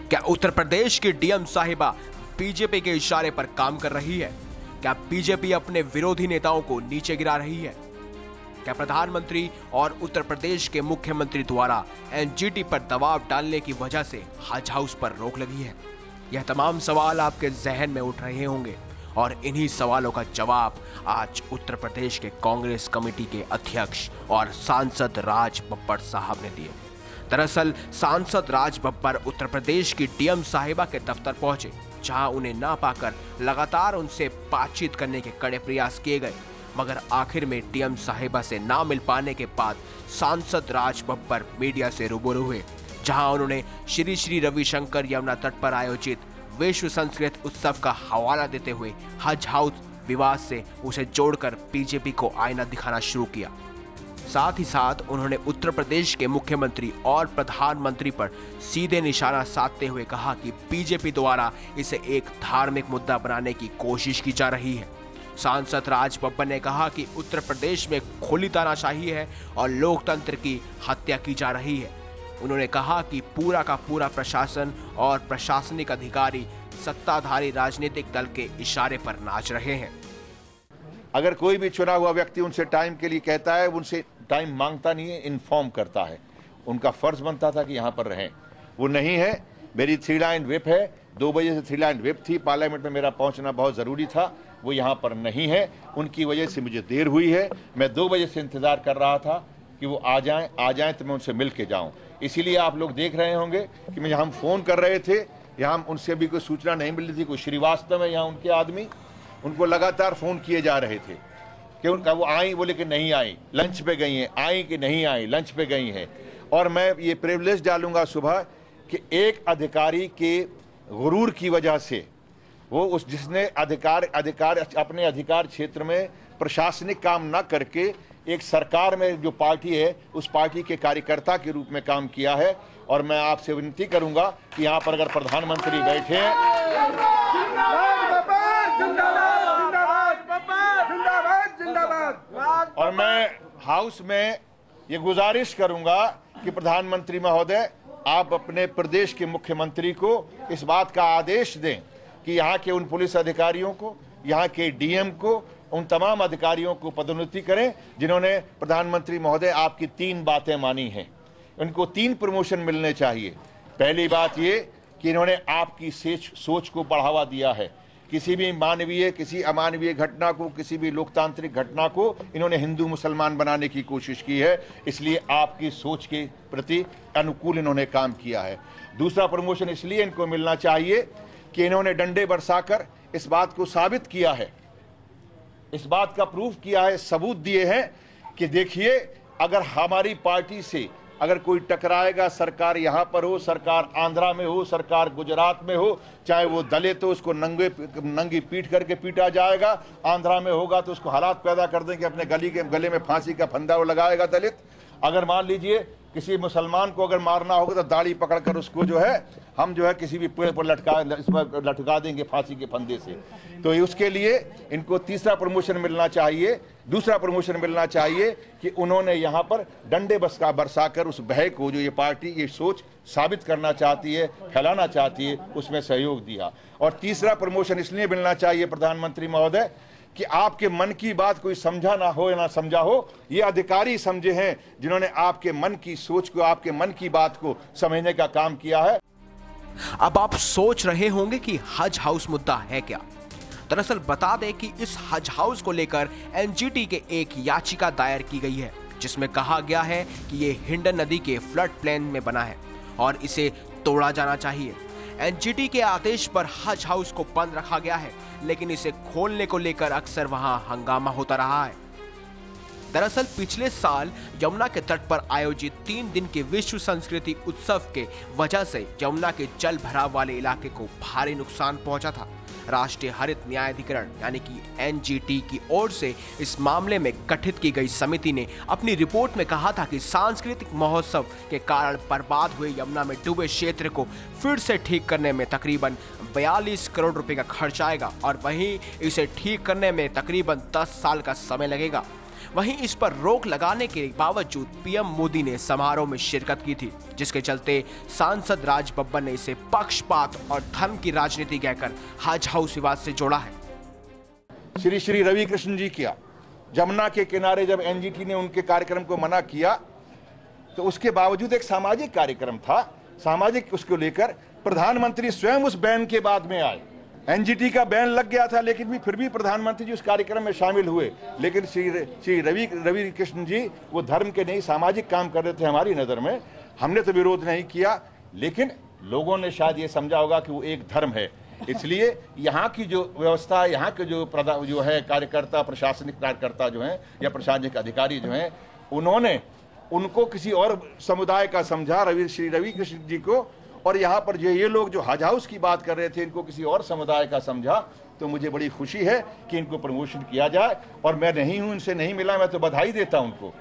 क्या उत्तर प्रदेश की डीएम साहिबा बीजेपी के इशारे पर काम कर रही है? क्या बीजेपी अपने विरोधी नेताओं को नीचे गिरा रही है? क्या प्रधानमंत्री और उत्तर प्रदेश के मुख्यमंत्री द्वारा एनजीटी पर दबाव डालने की वजह से हज हाउस पर रोक लगी है? यह तमाम सवाल आपके जहन में उठ रहे होंगे और इन्हीं सवालों का जवाब आज उत्तर प्रदेश के कांग्रेस कमेटी के अध्यक्ष और सांसद राज बब्बर साहब ने दिए। दरअसल सांसद राज बब्बर उत्तर प्रदेश की डीएम साहिबा के दफ्तर पहुंचे, जहां उन्हें ना पाकर लगातार उनसे बातचीत करने के कड़े प्रयास किए गए, मगर आखिर में डीएम साहिबा से ना मिल पाने के बाद सांसद राज बब्बर मीडिया से रूबरू हुए, जहां उन्होंने श्री श्री रविशंकर यमुना तट पर आयोजित विश्व संस्कृत उत्सव का हवाला देते हुए हज हाउस विवाद से उसे जोड़कर बीजेपी को आईना दिखाना शुरू किया। साथ ही साथ उन्होंने उत्तर प्रदेश के मुख्यमंत्री और प्रधानमंत्री पर सीधे निशाना साधते हुए कहा कि बीजेपी द्वारा इसे एक धार्मिक मुद्दा बनाने की कोशिश की जा रही है। सांसद राज बब्बर ने कहा कि उत्तर प्रदेश में खुली तानाशाही है और लोकतंत्र की हत्या की जा रही है। उन्होंने कहा कि पूरा का पूरा प्रशासन और प्रशासनिक अधिकारी सत्ताधारी राजनीतिक दल के इशारे पर नाच रहे हैं। अगर कोई भी चुना हुआ व्यक्ति उनसे टाइम के लिए कहता है, उनसे टाइम मांगता नहीं है, इन्फॉर्म करता है। उनका फर्ज बनता था कि यहाँ पर रहें, वो नहीं है। मेरी 3 लाइन व्हिप है, 2 बजे से 3 लाइन व्हिप थी, पार्लियामेंट में मेरा पहुँचना बहुत ज़रूरी था, वो यहाँ पर नहीं है। उनकी वजह से मुझे देर हुई है। मैं 2 बजे से इंतज़ार कर रहा था कि वो आ जाएं तो मैं उनसे मिल के जाऊँ। इसीलिए आप लोग देख रहे होंगे कि मैं हम फ़ोन कर रहे थे, यहाँ उनसे भी कोई सूचना नहीं मिल रही थी। कोई श्रीवास्तव है यहाँ उनके आदमी, उनको लगातार फ़ोन किए जा रहे थे कि उनका वो आई, बोले कि नहीं आई, लंच पे गई हैं, आई कि नहीं आई, लंच पे गई हैं। और मैं ये प्रिविलेज डालूंगा सुबह कि एक अधिकारी के गुरूर की वजह से वो जिसने अधिकार अपने अधिकार क्षेत्र में प्रशासनिक काम ना करके एक सरकार में जो पार्टी है उस पार्टी के कार्यकर्ता के रूप में काम किया है। और मैं आपसे विनती करूंगा कि यहाँ पर अगर प्रधानमंत्री बैठे हैं और मैं हाउस में ये गुजारिश करूंगा कि प्रधानमंत्री महोदय आप अपने प्रदेश के मुख्यमंत्री को इस बात का आदेश दें कि यहाँ के उन पुलिस अधिकारियों को, यहाँ के डीएम को, उन तमाम अधिकारियों को पदोन्नति करें जिन्होंने प्रधानमंत्री महोदय आपकी 3 बातें मानी हैं। उनको 3 प्रमोशन मिलने चाहिए। पहली बात ये कि इन्होंने आपकी सोच को बढ़ावा दिया है। किसी भी मानवीय, किसी अमानवीय घटना को, किसी भी लोकतांत्रिक घटना को इन्होंने हिंदू मुसलमान बनाने की कोशिश की है, इसलिए आपकी सोच के प्रति अनुकूल इन्होंने काम किया है। दूसरा प्रमोशन इसलिए इनको मिलना चाहिए कि इन्होंने डंडे बरसाकर इस बात को साबित किया है, इस बात का प्रूफ किया है, सबूत दिए हैं कि देखिए अगर हमारी पार्टी से अगर कोई टकराएगा, सरकार यहाँ पर हो, सरकार आंध्रा में हो, सरकार गुजरात में हो, चाहे वो दलित हो उसको नंगी पीट करके पीटा जाएगा। आंध्रा में होगा तो उसको हालात पैदा कर देंगे, अपने गले में फांसी का फंदा वो लगाएगा दलित। अगर मान लीजिए किसी मुसलमान को अगर मारना होगा तो दाढ़ी पकड़कर उसको जो है हम जो है किसी भी पेड़ पर लटका देंगे फांसी के फंदे से। तो उसके लिए इनको तीसरा प्रमोशन मिलना चाहिए। दूसरा प्रमोशन मिलना चाहिए कि उन्होंने यहाँ पर डंडे बरसाकर उस भय को, जो ये पार्टी ये सोच साबित करना चाहती है, फैलाना चाहती है, उसमें सहयोग दिया। और तीसरा प्रमोशन इसलिए मिलना चाहिए प्रधानमंत्री महोदय कि आपके मन की बात कोई समझा ना हो या ना समझा हो, ये अधिकारी समझे हैं जिन्होंने आपके मन की सोच को, आपके मन की बात को समझने का काम किया है। अब आप सोच रहे होंगे कि हज हाउस मुद्दा है क्या? दरअसल बता दें कि इस हज हाउस को लेकर एनजीटी के एक याचिका दायर की गई है, जिसमें कहा गया है कि ये हिंडन नदी के फ्लड प्लेन में बना है और इसे तोड़ा जाना चाहिए। एनजीटी के आदेश पर हज हाउस को बंद रखा गया है, लेकिन इसे खोलने को लेकर अक्सर वहां हंगामा होता रहा है। दरअसल पिछले साल यमुना के तट पर आयोजित 3 दिन के विश्व संस्कृति उत्सव के वजह से यमुना के जल भराव वाले इलाके को भारी नुकसान पहुंचा था। राष्ट्रीय हरित न्यायाधिकरण यानी कि एनजीटी की ओर से इस मामले में गठित की गई समिति ने अपनी रिपोर्ट में कहा था कि सांस्कृतिक महोत्सव के कारण बर्बाद हुए यमुना में डूबे क्षेत्र को फिर से ठीक करने में तकरीबन 42 करोड़ रुपए का खर्च आएगा और वहीं इसे ठीक करने में तकरीबन 10 साल का समय लगेगा। वहीं इस पर रोक लगाने के बावजूद पीएम मोदी ने समारोह में शिरकत की थी, जिसके चलते सांसद राज बब्बर ने इसे पक्षपात और धर्म की राजनीति कहकर हज हाउस विवाद से जोड़ा है। श्री श्री रवि कृष्ण जी किया जमुना के किनारे जब एनजीटी ने उनके कार्यक्रम को मना किया तो उसके बावजूद एक सामाजिक कार्यक्रम था, सामाजिक उसको लेकर प्रधानमंत्री स्वयं उस बैन के बाद में आए। एनजीटी का बैन लग गया था लेकिन फिर भी प्रधानमंत्री जी उस कार्यक्रम में शामिल हुए। लेकिन श्री रवि कृष्ण जी वो धर्म के नहीं सामाजिक काम कर रहे थे हमारी नज़र में। हमने तो विरोध नहीं किया, लेकिन लोगों ने शायद ये समझा होगा कि वो एक धर्म है, इसलिए यहाँ की जो व्यवस्था, यहाँ के जो है कार्यकर्ता, प्रशासनिक कार्यकर्ता जो हैं या प्रशासनिक अधिकारी जो हैं, उन्होंने उनको किसी और समुदाय का समझा, श्री रवि कृष्ण जी को, और यहाँ पर जो ये लोग जो हज हाउस की बात कर रहे थे इनको किसी और समुदाय का समझा। तो मुझे बड़ी खुशी है कि इनको प्रमोशन किया जाए, और मैं नहीं हूँ, इनसे नहीं मिला, मैं तो बधाई देता हूँ उनको।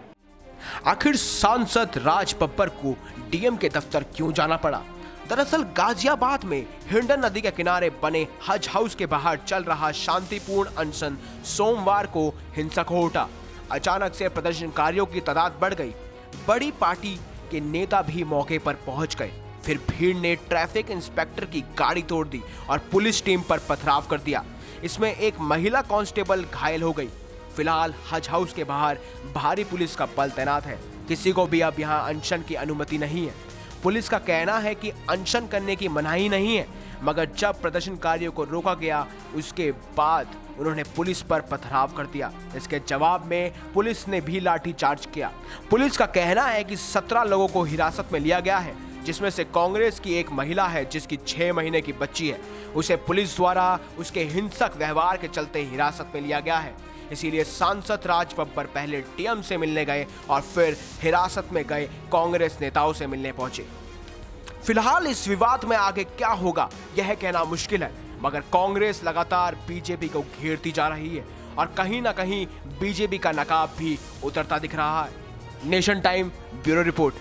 आखिर सांसद राज बब्बर को डीएम के दफ्तर क्यों जाना पड़ा? दरअसल गाजियाबाद में हिंडन नदी के किनारे बने हज हाउस के बाहर चल रहा शांतिपूर्ण अनशन सोमवार को हिंसक हो उठा। अचानक से प्रदर्शनकारियों की तादाद बढ़ गई। बड़ी पार्टी के नेता भी मौके पर पहुंच गए। फिर भीड़ ने ट्रैफिक इंस्पेक्टर की गाड़ी तोड़ दी और पुलिस टीम पर पथराव कर दिया। इसमें एक महिला कांस्टेबल घायल हो गई। फिलहाल हज हाउस के बाहर भारी पुलिस का बल तैनात है। किसी को भी अब यहां अनशन की अनुमति नहीं है। पुलिस का कहना है कि अनशन करने की मनाही नहीं है, मगर जब प्रदर्शनकारियों को रोका गया उसके बाद उन्होंने पुलिस पर पथराव कर दिया। इसके जवाब में पुलिस ने भी लाठीचार्ज किया। पुलिस का कहना है कि 17 लोगों को हिरासत में लिया गया है, जिसमें से कांग्रेस की एक महिला है जिसकी 6 महीने की बच्ची है। उसे पुलिस द्वारा उसके हिंसक व्यवहार के चलते हिरासत में लिया गया है। इसीलिए सांसद राज बब्बर पहले डीएम से मिलने गए और फिर हिरासत में गए कांग्रेस नेताओं से मिलने पहुंचे। फिलहाल इस विवाद में आगे क्या होगा यह कहना मुश्किल है, मगर कांग्रेस लगातार बीजेपी को घेरती जा रही है और कहीं ना कहीं बीजेपी का नकाब भी उतरता दिख रहा है। Nation time bureau report.